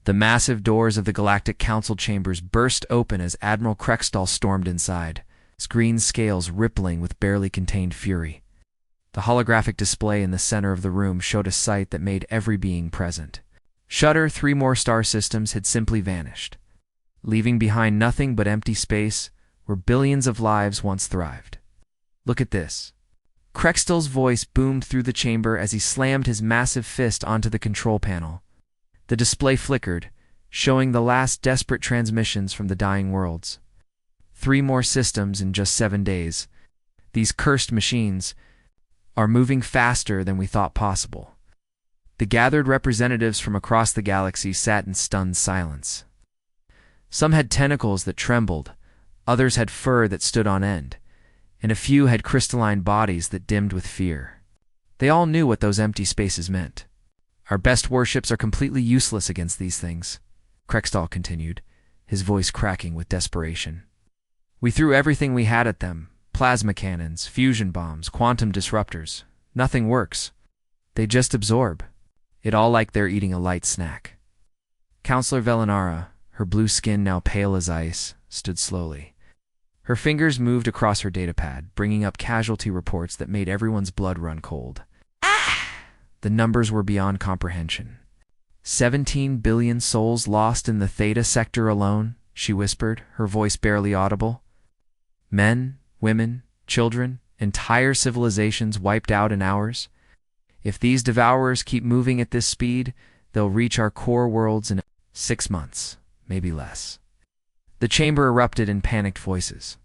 The massive doors of the Galactic Council chambers burst open as Admiral Krextall stormed inside, his green scales rippling with barely contained fury. The holographic display in the center of the room showed a sight that made every being present. Shudder, 3 more star systems had simply vanished, leaving behind nothing but empty space where billions of lives once thrived. Look at this. Krextall's voice boomed through the chamber as he slammed his massive fist onto the control panel. The display flickered, showing the last desperate transmissions from the dying worlds. 3 more systems in just 7 days. These cursed machines are moving faster than we thought possible. The gathered representatives from across the galaxy sat in stunned silence. Some had tentacles that trembled, others had fur that stood on end, and a few had crystalline bodies that dimmed with fear. They all knew what those empty spaces meant. Our best warships are completely useless against these things, Krextall continued, his voice cracking with desperation. We threw everything we had at them, plasma cannons, fusion bombs, quantum disruptors. Nothing works. They just absorb. It all like they're eating a light snack. Counselor Velinara, her blue skin now pale as ice, stood slowly. Her fingers moved across her datapad, bringing up casualty reports that made everyone's blood run cold. The numbers were beyond comprehension. 17 billion souls lost in the Theta sector alone, she whispered, her voice barely audible. Men, women, children, entire civilizations wiped out in hours. If these devourers keep moving at this speed, they'll reach our core worlds in 6 months, maybe less. The chamber erupted in panicked voices.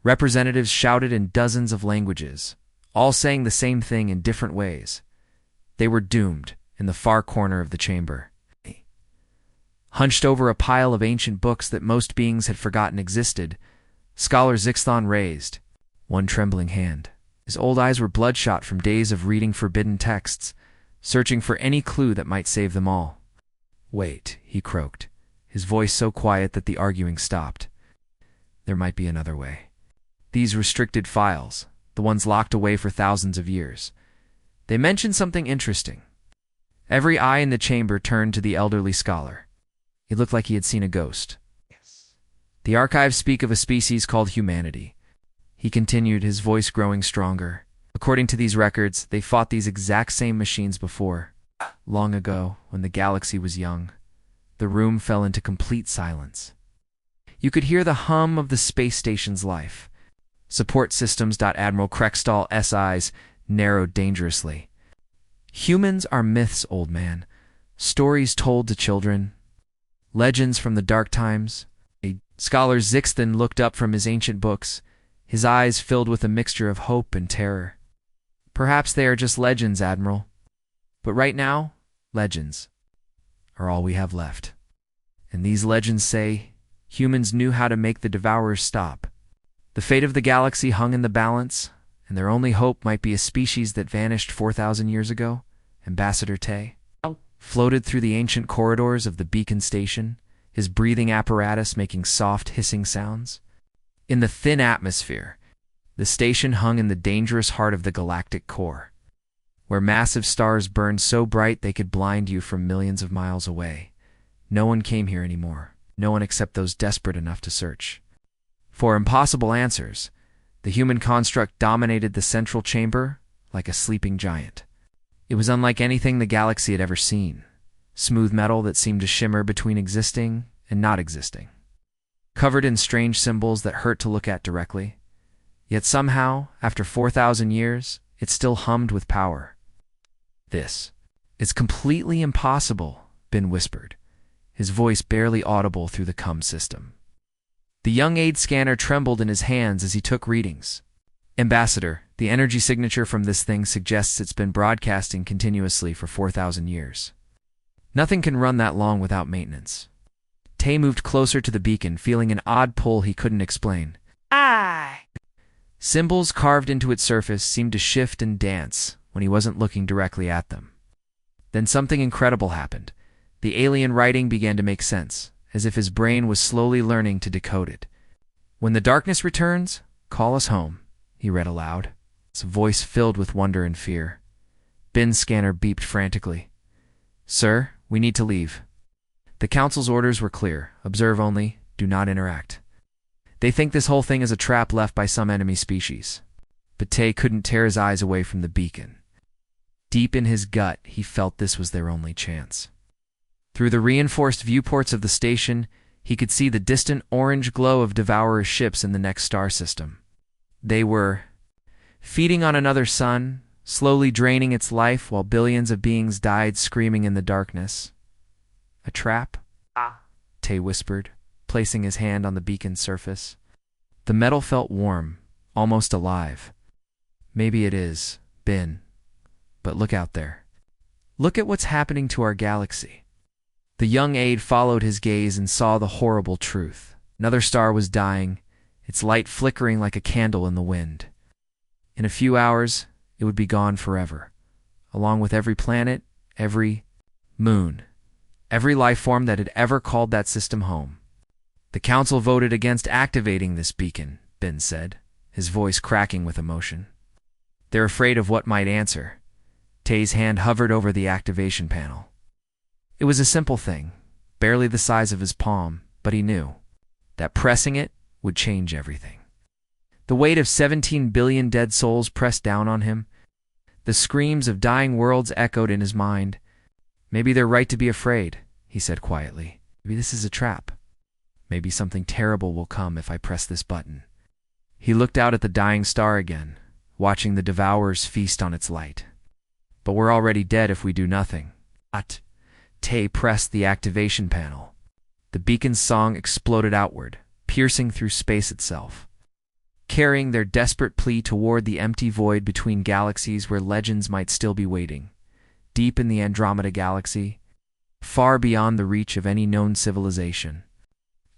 Representatives shouted in dozens of languages, all saying the same thing in different ways. They were doomed in the far corner of the chamber. Hunched over a pile of ancient books that most beings had forgotten existed, Scholar Zixthon raised one trembling hand. His old eyes were bloodshot from days of reading forbidden texts, searching for any clue that might save them all. Wait, he croaked, his voice so quiet that the arguing stopped. There might be another way. These restricted files, the ones locked away for thousands of years, they mentioned something interesting. Every eye in the chamber turned to the elderly scholar. He looked like he had seen a ghost. The archives speak of a species called humanity. He continued, his voice growing stronger. According to these records, they fought these exact same machines before. Long ago, when the galaxy was young, the room fell into complete silence. You could hear the hum of the space station's life. Support systems. Admiral Krextall's eyes narrowed dangerously. Humans are myths, old man. Stories told to children. Legends from the dark times. Scholar Zixthon looked up from his ancient books, his eyes filled with a mixture of hope and terror. Perhaps they are just legends, Admiral. But right now, legends are all we have left. And these legends say humans knew how to make the devourers stop. The fate of the galaxy hung in the balance, and their only hope might be a species that vanished 4,000 years ago. Ambassador Tay floated through the ancient corridors of the beacon station, his breathing apparatus making soft hissing sounds. In the thin atmosphere, the station hung in the dangerous heart of the galactic core, where massive stars burned so bright they could blind you from millions of miles away. No one came here anymore, no one except those desperate enough to search. For impossible answers, the human construct dominated the central chamber like a sleeping giant. It was unlike anything the galaxy had ever seen. Smooth metal that seemed to shimmer between existing and not existing, covered in strange symbols that hurt to look at directly. Yet somehow, after 4,000 years, it still hummed with power. This is completely impossible, Ben whispered, his voice barely audible through the CUM system. The young aide scanner trembled in his hands as he took readings. Ambassador, the energy signature from this thing suggests it's been broadcasting continuously for 4,000 years. Nothing can run that long without maintenance. Tay moved closer to the beacon, feeling an odd pull he couldn't explain. Symbols carved into its surface seemed to shift and dance when he wasn't looking directly at them. Then something incredible happened. The alien writing began to make sense, as if his brain was slowly learning to decode it. When the darkness returns, call us home, he read aloud, his voice filled with wonder and fear. Ben's scanner beeped frantically. Sir, we need to leave. The Council's orders were clear. Observe only, do not interact. They think this whole thing is a trap left by some enemy species. But Tay couldn't tear his eyes away from the beacon. Deep in his gut, he felt this was their only chance. Through the reinforced viewports of the station, he could see the distant orange glow of Devourer ships in the next star system. They were feeding on another sun, slowly draining its life while billions of beings died screaming in the darkness. A trap? Tay whispered, placing his hand on the beacon's surface. The metal felt warm, almost alive. Maybe it is, Bin. But look out there. Look at what's happening to our galaxy. The young aide followed his gaze and saw the horrible truth. Another star was dying, its light flickering like a candle in the wind. In a few hours, it would be gone forever, along with every planet, every moon, every life form that had ever called that system home. The Council voted against activating this beacon, Bin said, his voice cracking with emotion. They're afraid of what might answer. Tay's hand hovered over the activation panel. It was a simple thing, barely the size of his palm, but he knew that pressing it would change everything. The weight of 17 billion dead souls pressed down on him. The screams of dying worlds echoed in his mind. Maybe they're right to be afraid, he said quietly. Maybe this is a trap. Maybe something terrible will come if I press this button. He looked out at the dying star again, watching the Devourers feast on its light. But we're already dead if we do nothing. Tay pressed the activation panel. The beacon's song exploded outward, piercing through space itself, carrying their desperate plea toward the empty void between galaxies where legends might still be waiting. Deep in the Andromeda Galaxy, far beyond the reach of any known civilization.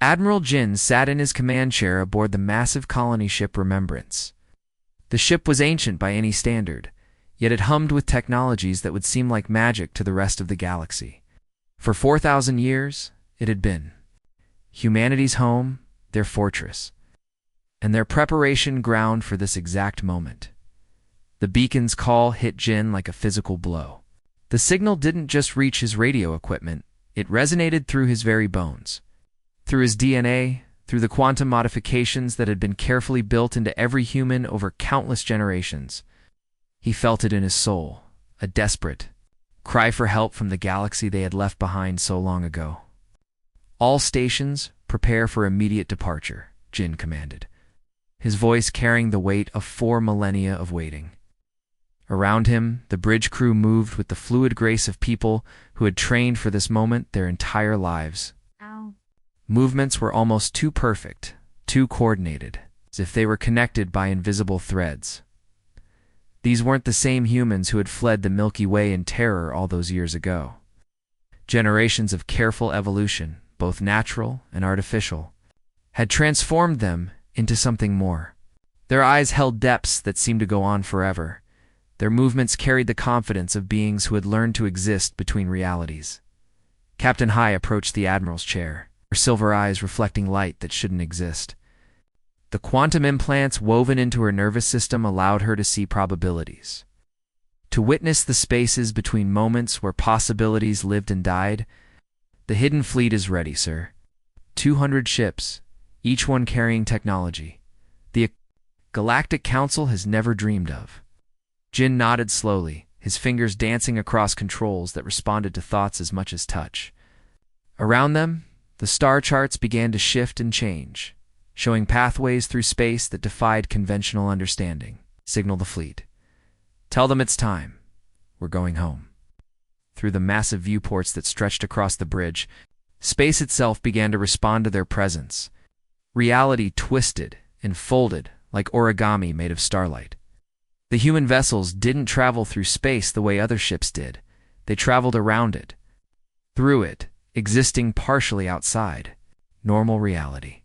Admiral Jin sat in his command chair aboard the massive colony ship Remembrance. The ship was ancient by any standard, yet it hummed with technologies that would seem like magic to the rest of the galaxy. For 4,000 years, it had been humanity's home, their fortress, and their preparation ground for this exact moment. The beacon's call hit Jin like a physical blow. The signal didn't just reach his radio equipment, it resonated through his very bones. Through his DNA, through the quantum modifications that had been carefully built into every human over countless generations. He felt it in his soul, a desperate cry for help from the galaxy they had left behind so long ago. All stations, prepare for immediate departure, Jin commanded, his voice carrying the weight of 4 millennia of waiting. Around him, the bridge crew moved with the fluid grace of people who had trained for this moment their entire lives. Movements were almost too perfect, too coordinated, as if they were connected by invisible threads. These weren't the same humans who had fled the Milky Way in terror all those years ago. Generations of careful evolution, both natural and artificial, had transformed them into something more. Their eyes held depths that seemed to go on forever. Their movements carried the confidence of beings who had learned to exist between realities. Captain Hai approached the Admiral's chair, her silver eyes reflecting light that shouldn't exist. The quantum implants woven into her nervous system allowed her to see probabilities, to witness the spaces between moments where possibilities lived and died. The hidden fleet is ready, sir. 200 ships, each one carrying technology the Galactic Council has never dreamed of. Jin nodded slowly, his fingers dancing across controls that responded to thoughts as much as touch. Around them, the star charts began to shift and change, showing pathways through space that defied conventional understanding. Signal the fleet. Tell them it's time. We're going home. Through the massive viewports that stretched across the bridge, space itself began to respond to their presence. Reality twisted and folded like origami made of starlight. The human vessels didn't travel through space the way other ships did. They traveled around it, through it, existing partially outside normal reality.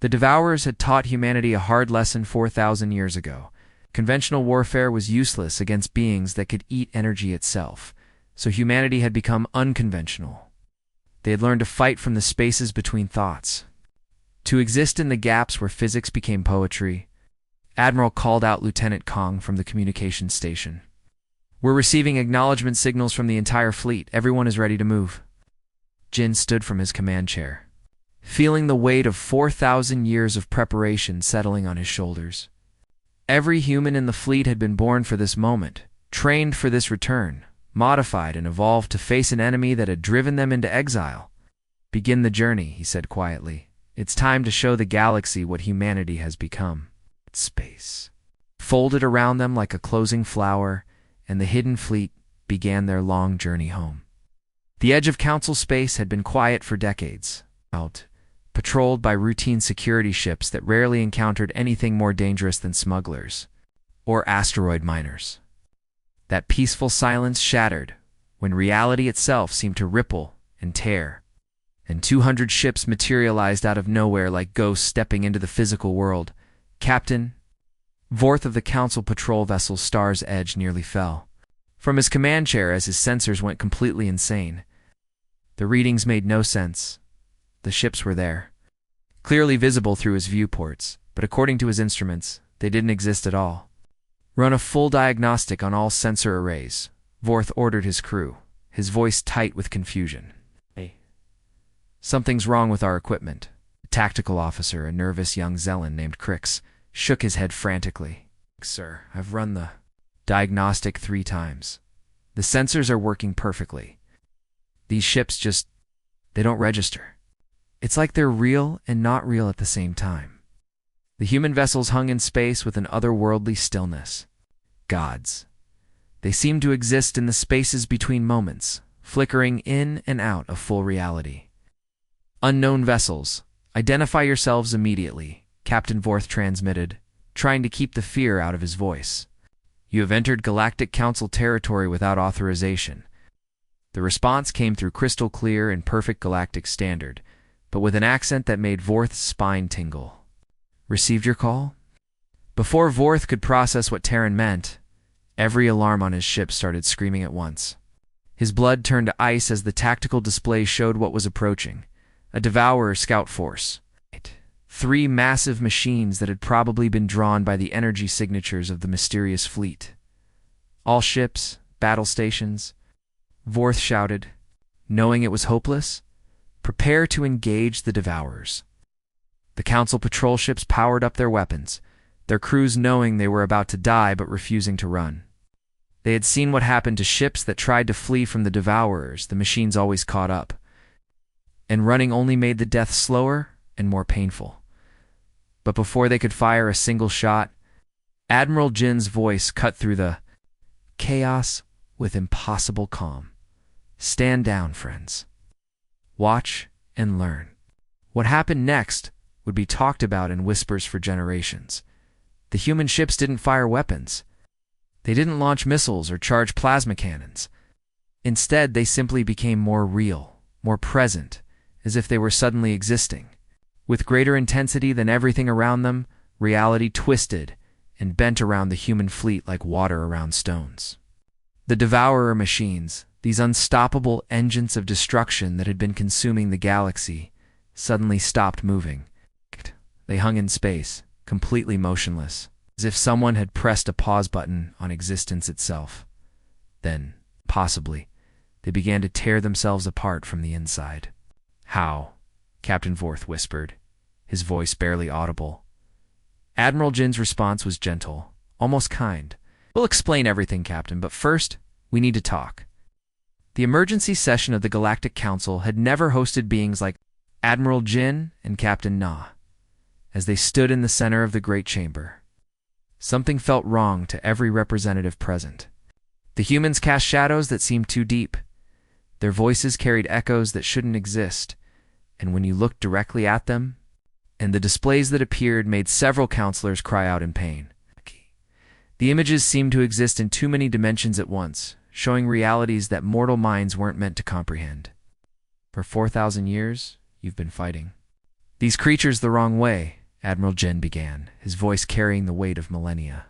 The Devourers had taught humanity a hard lesson 4,000 years ago. Conventional warfare was useless against beings that could eat energy itself, so humanity had become unconventional. They had learned to fight from the spaces between thoughts, to exist in the gaps where physics became poetry. Admiral called out Lieutenant Kong from the communications station. We're receiving acknowledgement signals from the entire fleet. Everyone is ready to move. Jin stood from his command chair, feeling the weight of 4,000 years of preparation settling on his shoulders. Every human in the fleet had been born for this moment, trained for this return, modified and evolved to face an enemy that had driven them into exile. "Begin the journey," he said quietly. "It's time to show the galaxy what humanity has become." Space folded around them like a closing flower, and the hidden fleet began their long journey home. The edge of Council space had been quiet for decades, patrolled by routine security ships that rarely encountered anything more dangerous than smugglers or asteroid miners. That peaceful silence shattered when reality itself seemed to ripple and tear, and 200 ships materialized out of nowhere like ghosts stepping into the physical world. Captain Vorth of the Council patrol vessel Star's Edge nearly fell from his command chair as his sensors went completely insane. The readings made no sense. The ships were there, clearly visible through his viewports, but according to his instruments, they didn't exist at all. "Run a full diagnostic on all sensor arrays," Vorth ordered his crew, his voice tight with confusion. "Hey, something's wrong with our equipment." A tactical officer, a nervous young Zealon named Crix, shook his head frantically. "Sir, I've run the diagnostic 3 times. The sensors are working perfectly. These ships they don't register. It's like they're real and not real at the same time." The human vessels hung in space with an otherworldly stillness. Gods. They seemed to exist in the spaces between moments, flickering in and out of full reality. "Unknown vessels, identify yourselves immediately," Captain Vorth transmitted, trying to keep the fear out of his voice. "You have entered Galactic Council territory without authorization." The response came through crystal clear and perfect galactic standard, but with an accent that made Vorth's spine tingle. "Received your call?" Before Vorth could process what Terran meant, every alarm on his ship started screaming at once. His blood turned to ice as the tactical display showed what was approaching: a Devourer scout force. 3 massive machines that had probably been drawn by the energy signatures of the mysterious fleet. "All ships, battle stations," Vorth shouted, knowing it was hopeless. "Prepare to engage the Devourers." The Council patrol ships powered up their weapons, their crews knowing they were about to die but refusing to run. They had seen what happened to ships that tried to flee from the Devourers. The machines always caught up, and running only made the death slower and more painful. But before they could fire a single shot, Admiral Jin's voice cut through the chaos with impossible calm. "Stand down, friends. Watch and learn." What happened next would be talked about in whispers for generations. The human ships didn't fire weapons. They didn't launch missiles or charge plasma cannons. Instead, they simply became more real, more present, as if they were suddenly existing. With greater intensity than everything around them, reality twisted and bent around the human fleet like water around stones. The Devourer machines, these unstoppable engines of destruction that had been consuming the galaxy, suddenly stopped moving. They hung in space, completely motionless, as if someone had pressed a pause button on existence itself. Then, possibly, they began to tear themselves apart from the inside. "How?" Captain Vorth whispered, his voice barely audible. Admiral Jin's response was gentle, almost kind. "We'll explain everything, Captain, but first, we need to talk." The emergency session of the Galactic Council had never hosted beings like Admiral Jin and Captain Na. As they stood in the center of the Great Chamber, something felt wrong to every representative present. The humans cast shadows that seemed too deep. Their voices carried echoes that shouldn't exist, and when you looked directly at them, and the displays that appeared made several counselors cry out in pain. The images seemed to exist in too many dimensions at once, showing realities that mortal minds weren't meant to comprehend. "For 4,000 years, you've been fighting these creatures the wrong way," Admiral Jin began, his voice carrying the weight of millennia.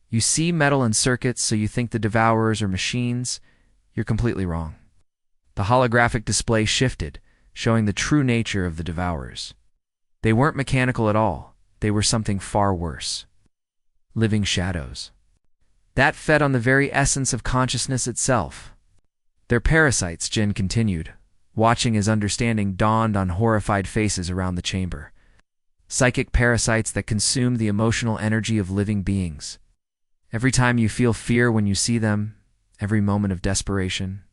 "You see metal and circuits, so you think the Devourers are machines. You're completely wrong." The holographic display shifted, showing the true nature of the Devourers. They weren't mechanical at all. They were something far worse. Living shadows that fed on the very essence of consciousness itself. "They're parasites," Jin continued, watching as understanding dawned on horrified faces around the chamber. Psychic parasites that consume the emotional energy of living beings. Every time you feel fear when you see them, every moment of desperation.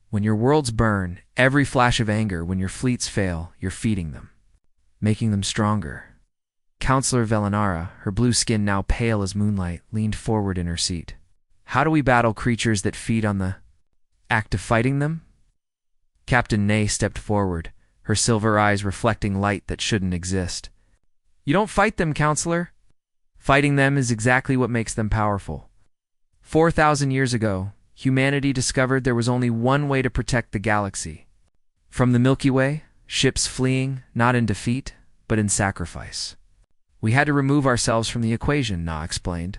When your worlds burn, every flash of anger, when your fleets fail, you're feeding them, making them stronger. Counselor Velinara, her blue skin now pale as moonlight, leaned forward in her seat. How do we battle creatures that feed on the act of fighting them? Captain Ney stepped forward, her silver eyes reflecting light that shouldn't exist. You don't fight them, Counselor. Fighting them is exactly what makes them powerful. 4,000 years ago, humanity discovered there was only one way to protect the galaxy. From the Milky Way, ships fleeing, not in defeat, but in sacrifice. We had to remove ourselves from the equation, Na explained.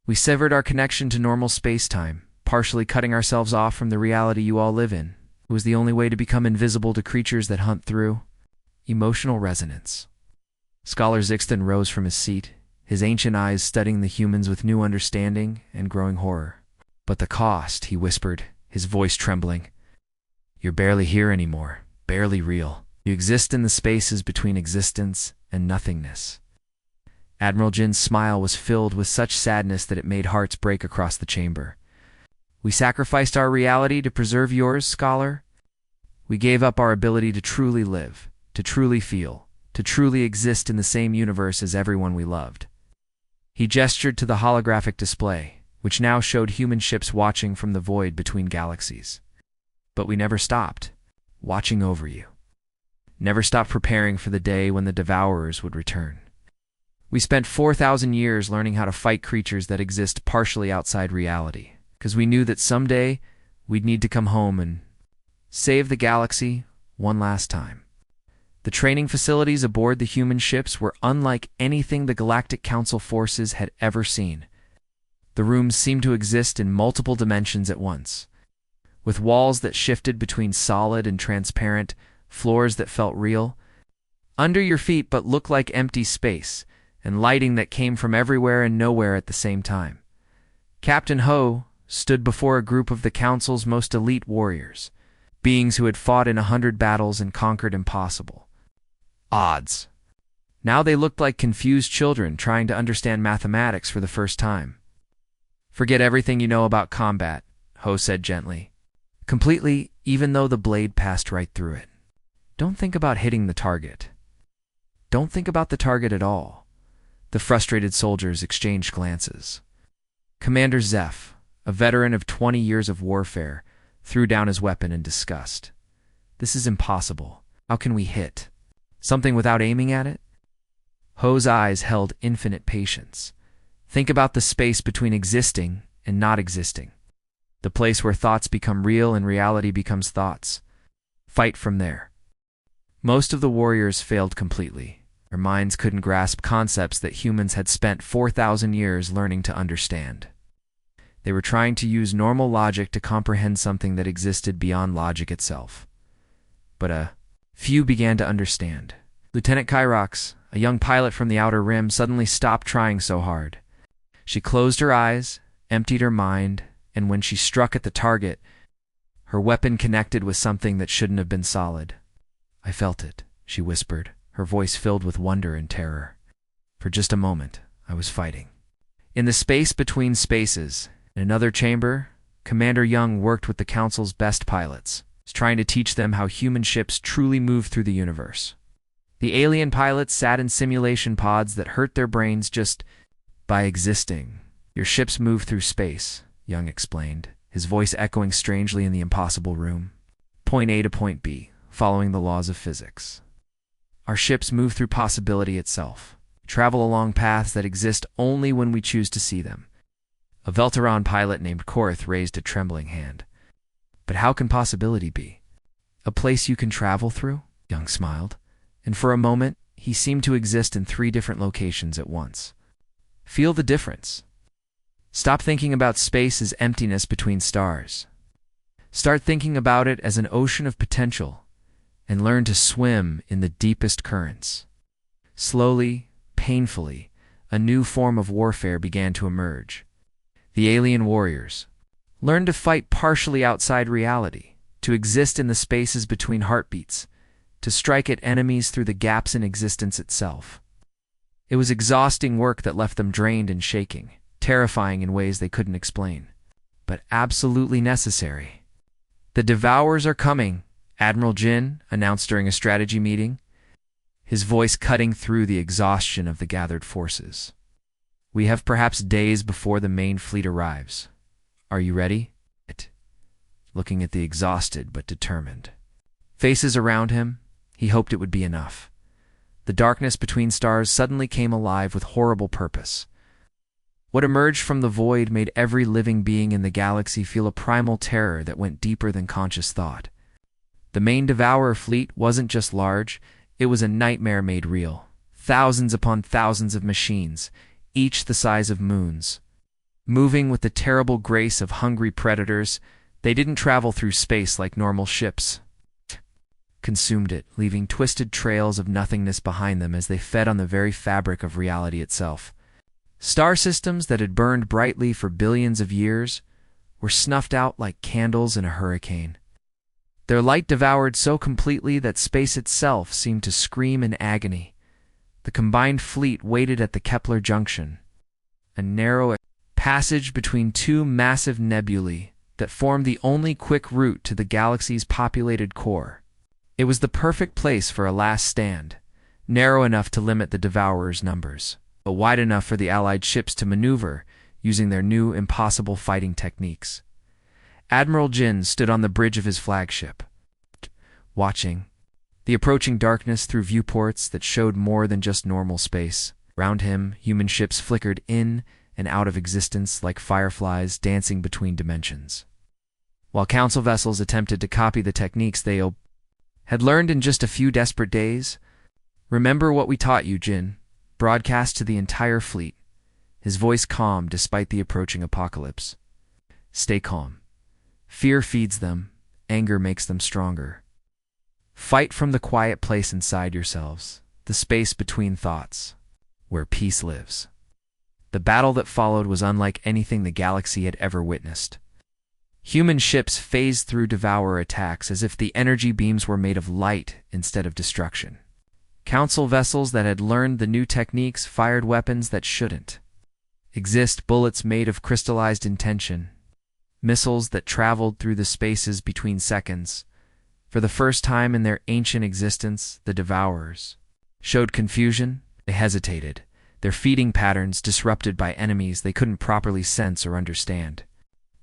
We severed our connection to normal space-time, partially cutting ourselves off from the reality you all live in. It was the only way to become invisible to creatures that hunt through. Emotional resonance. Scholar Zixton rose from his seat, his ancient eyes studying the humans with new understanding and growing horror. But the cost, he whispered, his voice trembling. You're barely here anymore, barely real. You exist in the spaces between existence and nothingness. Admiral Jin's smile was filled with such sadness that it made hearts break across the chamber. We sacrificed our reality to preserve yours, Scholar. We gave up our ability to truly live, to truly feel, to truly exist in the same universe as everyone we loved. He gestured to the holographic display, which now showed human ships watching from the void between galaxies. But we never stopped, watching over you. Never stopped preparing for the day when the Devourers would return. We spent 4,000 years learning how to fight creatures that exist partially outside reality, because we knew that someday we'd need to come home and save the galaxy one last time. The training facilities aboard the human ships were unlike anything the Galactic Council forces had ever seen. The rooms seemed to exist in multiple dimensions at once, with walls that shifted between solid and transparent, floors that felt real, under your feet but looked like empty space, and lighting that came from everywhere and nowhere at the same time. Captain Ho stood before a group of the Council's most elite warriors, beings who had fought in 100 battles and conquered impossible odds. Now they looked like confused children trying to understand mathematics for the first time. Forget everything you know about combat, Ho said gently. Completely, even though the blade passed right through it. Don't think about hitting the target. Don't think about the target at all. The frustrated soldiers exchanged glances. Commander Zeph, a veteran of 20 years of warfare, threw down his weapon in disgust. This is impossible. How can we hit something without aiming at it? Ho's eyes held infinite patience. Think about the space between existing and not existing. The place where thoughts become real and reality becomes thoughts. Fight from there. Most of the warriors failed completely. Their minds couldn't grasp concepts that humans had spent 4,000 years learning to understand. They were trying to use normal logic to comprehend something that existed beyond logic itself. But a few began to understand. Lieutenant Kyrox, a young pilot from the Outer Rim, suddenly stopped trying so hard. She closed her eyes, emptied her mind, and when she struck at the target, her weapon connected with something that shouldn't have been solid. I felt it, she whispered, her voice filled with wonder and terror. For just a moment, I was fighting. In the space between spaces, in another chamber, Commander Young worked with the Council's best pilots, trying to teach them how human ships truly move through the universe. The alien pilots sat in simulation pods that hurt their brains just by existing. Your ships move through space, Young explained, his voice echoing strangely in the impossible room. Point A to point B, following the laws of physics. Our ships move through possibility itself, travel along paths that exist only when we choose to see them. A Velteron pilot named Korth raised a trembling hand. But how can possibility be? A place you can travel through? Young smiled, and for a moment, he seemed to exist in 3 different locations at once. Feel the difference. Stop thinking about space as emptiness between stars. Start thinking about it as an ocean of potential, and learn to swim in the deepest currents. Slowly, painfully, a new form of warfare began to emerge. The alien warriors learned to fight partially outside reality, to exist in the spaces between heartbeats, to strike at enemies through the gaps in existence itself. It was exhausting work that left them drained and shaking, terrifying in ways they couldn't explain, but absolutely necessary. "The Devourers are coming," Admiral Jin announced during a strategy meeting, his voice cutting through the exhaustion of the gathered forces. "We have perhaps days before the main fleet arrives. Are you ready?" Looking at the exhausted but determined faces around him, he hoped it would be enough. The darkness between stars suddenly came alive with horrible purpose. What emerged from the void made every living being in the galaxy feel a primal terror that went deeper than conscious thought. The main Devourer fleet wasn't just large, it was a nightmare made real. Thousands upon thousands of machines, each the size of moons. Moving with the terrible grace of hungry predators, they didn't travel through space like normal ships. Consumed it, leaving twisted trails of nothingness behind them as they fed on the very fabric of reality itself. Star systems that had burned brightly for billions of years were snuffed out like candles in a hurricane. Their light devoured so completely that space itself seemed to scream in agony. The combined fleet waited at the Kepler junction, a narrow passage between two massive nebulae that formed the only quick route to the galaxy's populated core. It was the perfect place for a last stand, narrow enough to limit the Devourers' numbers, but wide enough for the Allied ships to maneuver using their new impossible fighting techniques. Admiral Jin stood on the bridge of his flagship, watching the approaching darkness through viewports that showed more than just normal space. Around him, human ships flickered in and out of existence like fireflies dancing between dimensions, while council vessels attempted to copy the techniques they had learned in just a few desperate days. "Remember what we taught you, Jin," broadcast to the entire fleet, his voice calm despite the approaching apocalypse. "Stay calm. Fear feeds them, anger makes them stronger. Fight from the quiet place inside yourselves, the space between thoughts, where peace lives." The battle that followed was unlike anything the galaxy had ever witnessed. Human ships phased through Devourer attacks as if the energy beams were made of light instead of destruction. Council vessels that had learned the new techniques fired weapons that shouldn't exist, bullets made of crystallized intention, missiles that traveled through the spaces between seconds. For the first time in their ancient existence, the Devourers showed confusion. They hesitated, their feeding patterns disrupted by enemies they couldn't properly sense or understand.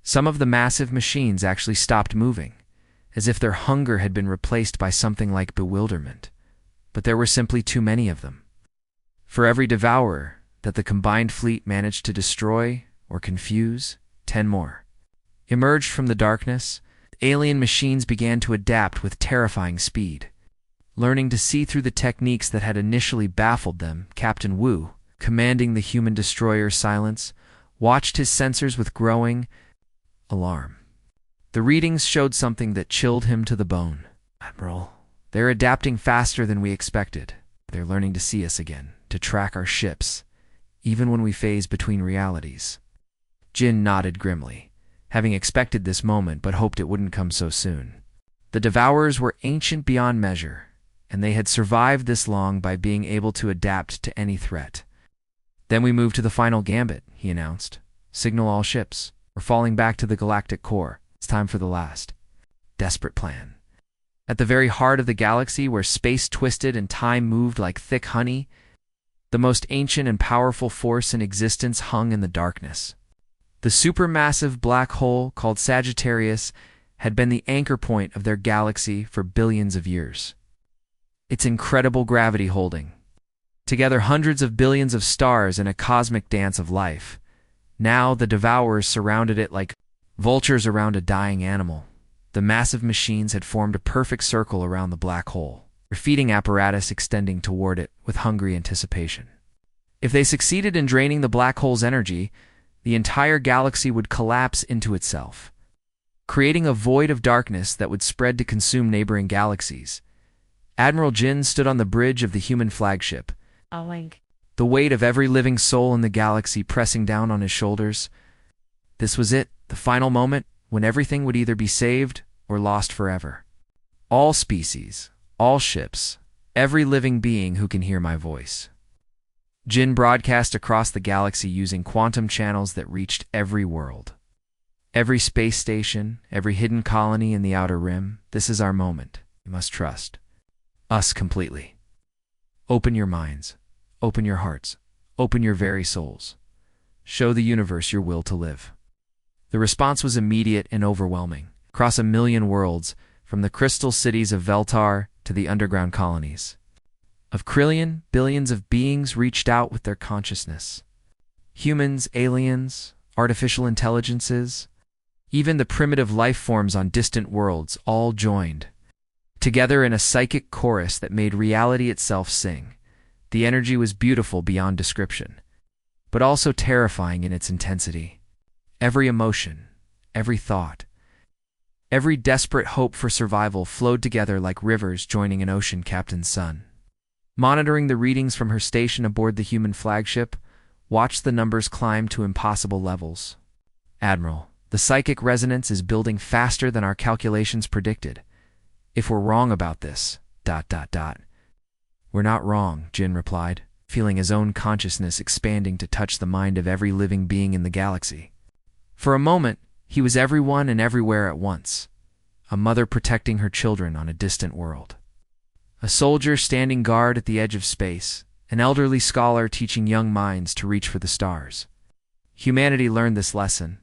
Some of the massive machines actually stopped moving, as if their hunger had been replaced by something like bewilderment. But there were simply too many of them. For every Devourer that the combined fleet managed to destroy or confuse, 10 more emerged from the darkness. Alien machines began to adapt with terrifying speed. Learning to see through the techniques that had initially baffled them, Captain Wu, commanding the human destroyer Silence, watched his sensors with growing alarm. The readings showed something that chilled him to the bone. "Admiral, they're adapting faster than we expected. They're learning to see us again, to track our ships, even when we phase between realities." Jin nodded grimly, having expected this moment but hoped it wouldn't come so soon. The Devourers were ancient beyond measure, and they had survived this long by being able to adapt to any threat. "Then we move to the final gambit," he announced. "Signal all ships. We're falling back to the galactic core. It's time for the last desperate plan." At the very heart of the galaxy, where space twisted and time moved like thick honey, the most ancient and powerful force in existence hung in the darkness. The supermassive black hole called Sagittarius had been the anchor point of their galaxy for billions of years. Its incredible gravity holding together hundreds of billions of stars in a cosmic dance of life. Now the Devourers surrounded it like vultures around a dying animal. The massive machines had formed a perfect circle around the black hole, their feeding apparatus extending toward it with hungry anticipation. If they succeeded in draining the black hole's energy, the entire galaxy would collapse into itself, creating a void of darkness that would spread to consume neighboring galaxies. Admiral Jin stood on the bridge of the human flagship, the weight of every living soul in the galaxy pressing down on his shoulders. This was it, the final moment, when everything would either be saved or lost forever. All species, all ships, every living being who can hear my voice. Jin broadcast across the galaxy using quantum channels that reached every world. Every space station, every hidden colony in the outer rim, this is our moment. You must trust us completely. Open your minds, open your hearts, open your very souls. Show the universe your will to live. The response was immediate and overwhelming. Across 1,000,000 worlds, from the crystal cities of Veltar to the underground colonies of Krillian, billions of beings reached out with their consciousness. Humans, aliens, artificial intelligences, even the primitive life forms on distant worlds all joined together in a psychic chorus that made reality itself sing. The energy was beautiful beyond description, but also terrifying in its intensity. Every emotion, every thought, every desperate hope for survival flowed together like rivers joining an ocean captain's sun. Monitoring the readings from her station aboard the human flagship, watched the numbers climb to impossible levels. Admiral, the psychic resonance is building faster than our calculations predicted. If we're wrong about this, ... We're not wrong, Jin replied, feeling his own consciousness expanding to touch the mind of every living being in the galaxy. For a moment, he was everyone and everywhere at once. A mother protecting her children on a distant world. A soldier standing guard at the edge of space. An elderly scholar teaching young minds to reach for the stars. Humanity learned this lesson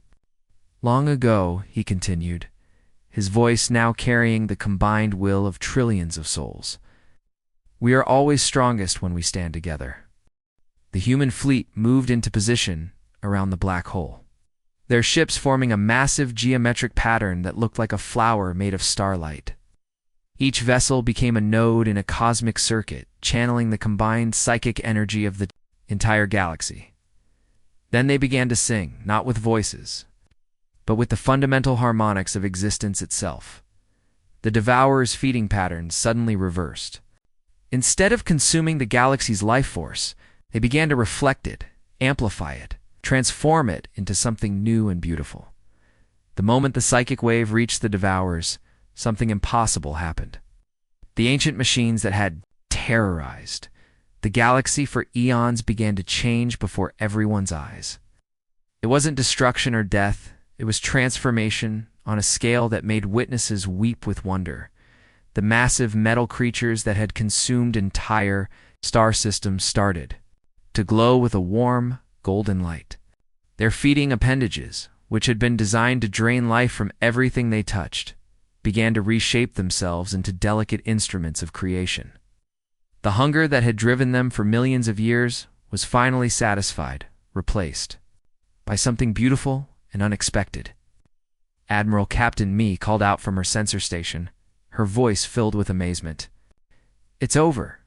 long ago, he continued, his voice now carrying the combined will of trillions of souls. We are always strongest when we stand together. The human fleet moved into position around the black hole, their ships forming a massive geometric pattern that looked like a flower made of starlight. Each vessel became a node in a cosmic circuit, channeling the combined psychic energy of the entire galaxy. Then they began to sing, not with voices, but with the fundamental harmonics of existence itself. The Devourer's feeding patterns suddenly reversed. Instead of consuming the galaxy's life force, they began to reflect it, amplify it, transform it into something new and beautiful. The moment the psychic wave reached the Devourers, something impossible happened. The ancient machines that had terrorized the galaxy for eons began to change before everyone's eyes. It wasn't destruction or death, it was transformation on a scale that made witnesses weep with wonder. The massive metal creatures that had consumed entire star systems started to glow with a warm, golden light. Their feeding appendages, which had been designed to drain life from everything they touched, began to reshape themselves into delicate instruments of creation. The hunger that had driven them for millions of years was finally satisfied, replaced by something beautiful and unexpected. Admiral Captain Mi called out from her sensor station, her voice filled with amazement. It's over.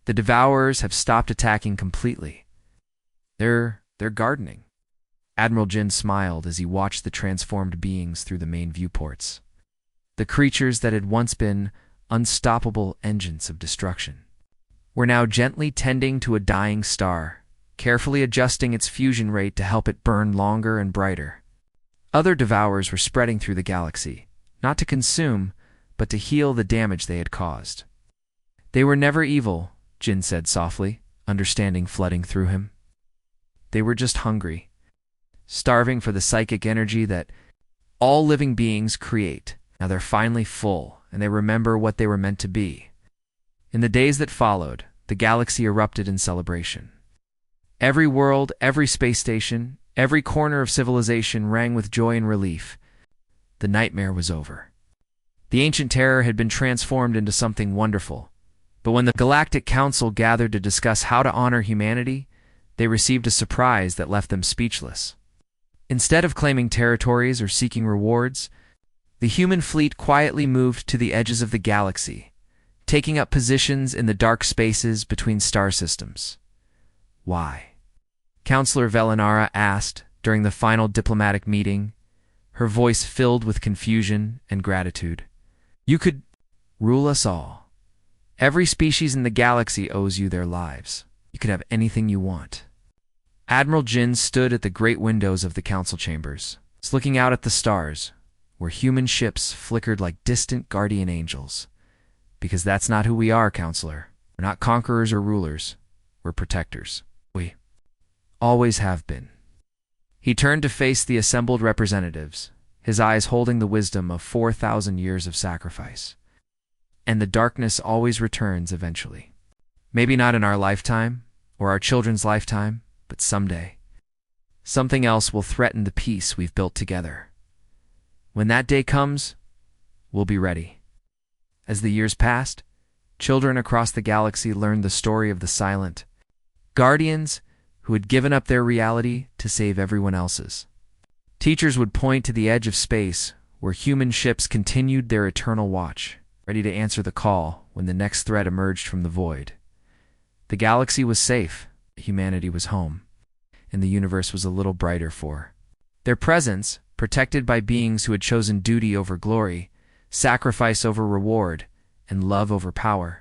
The Devourers have stopped attacking completely. They're gardening. Admiral Jin smiled as he watched the transformed beings through the main viewports. The creatures that had once been unstoppable engines of destruction were now gently tending to a dying star, carefully adjusting its fusion rate to help it burn longer and brighter. Other Devourers were spreading through the galaxy, not to consume, but to heal the damage they had caused. They were never evil, Jin said softly, understanding flooding through him. They were just hungry, starving for the psychic energy that all living beings create. Now they're finally full, and they remember what they were meant to be. In the days that followed, the galaxy erupted in celebration. Every world, every space station, every corner of civilization rang with joy and relief. The nightmare was over. The ancient terror had been transformed into something wonderful. But when the Galactic Council gathered to discuss how to honor humanity, they received a surprise that left them speechless. Instead of claiming territories or seeking rewards, the human fleet quietly moved to the edges of the galaxy, taking up positions in the dark spaces between star systems. Why? Counselor Velinara asked during the final diplomatic meeting, her voice filled with confusion and gratitude. You could rule us all. Every species in the galaxy owes you their lives. You could have anything you want. Admiral Jin stood at the great windows of the council chambers, looking out at the stars, where human ships flickered like distant guardian angels. Because that's not who we are, counselor. We're not conquerors or rulers. We're protectors. We always have been. He turned to face the assembled representatives, his eyes holding the wisdom of 4,000 years of sacrifice. And the darkness always returns eventually. Maybe not in our lifetime, or our children's lifetime, but someday. Something else will threaten the peace we've built together. When that day comes, we'll be ready. As the years passed, children across the galaxy learned the story of the silent guardians who had given up their reality to save everyone else's. Teachers would point to the edge of space where human ships continued their eternal watch, ready to answer the call when the next threat emerged from the void. The galaxy was safe, humanity was home, and the universe was a little brighter for their presence, protected by beings who had chosen duty over glory, sacrifice over reward, and love over power.